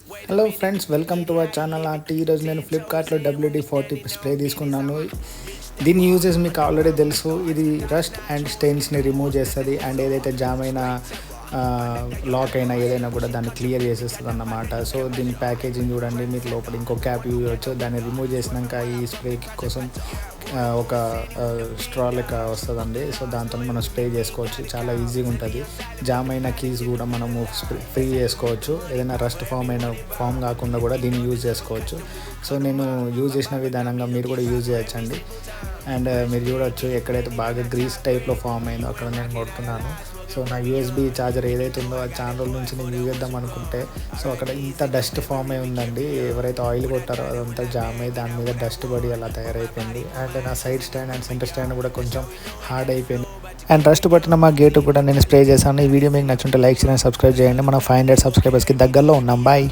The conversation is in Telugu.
Hello friends, welcome to our channel. ఈరోజు నేను ఫ్లిప్కార్ట్లో WD-40 స్ప్రే తీసుకున్నాను. దీని యూజెస్ మీకు ఆల్రెడీ తెలుసు. ఇది రస్ట్ అండ్ స్టెయిన్స్ని రిమూవ్ చేస్తుంది అండ్ ఏదైతే జామ్ అయినా లాక్ అయినా ఏదైనా కూడా దాన్ని క్లియర్ చేసేస్తుంది అన్నమాట. సో దీని ప్యాకేజింగ్ చూడండి, మీకు లోపల ఇంకో క్యాప్ యూజ్ చేయవచ్చు. దాన్ని రిమూవ్ చేసినాక ఈ స్ప్రే కోసం ఒక స్ట్రా లెక్క వస్తుందండి. సో దాంతో మనం స్ప్రే చేసుకోవచ్చు, చాలా ఈజీగా ఉంటుంది. జామ్ అయిన కీస్ కూడా మనము ఫ్రీ చేసుకోవచ్చు. ఏదైనా రస్ట్ ఫామ్ కాకుండా కూడా దీన్ని యూజ్ చేసుకోవచ్చు. సో నేను యూజ్ చేసిన విధానంగా మీరు కూడా యూజ్ చేయొచ్చండి. అండ్ మీరు చూడవచ్చు, ఎక్కడైతే బాగా గ్రీస్ టైప్లో ఫామ్ అయిందో అక్కడ నేను కొడుతున్నాను. సో నా USB ఛార్జర్ ఏదైతే ఉందో ఆ చాలా రోజుల నుంచి నేను యూజ్ చేద్దాం అనుకుంటే, సో అక్కడ ఇంత డస్ట్ ఫామ్ అయి ఉందండి. ఎవరైతే ఆయిల్ కొట్టారో అదంతా జామ్ అయ్యి దాని మీద డస్ట్ పడి అలా తయారైపోయింది. అండ్ నా side stand and centre stand కూడా కొంచెం హార్డ్ అయిపోయింది. అండ్ డస్ట్ పట్టిన మా గేటు కూడా నేను స్ప్రే చేశాను. ఈ వీడియో మీకు నచ్చుంటే లైక్ చేయండి, సబ్స్క్రైబ్ చేయండి. మనం 500 సబ్స్క్రైబర్స్కి దగ్గరలో ఉన్నాం. బాయ్.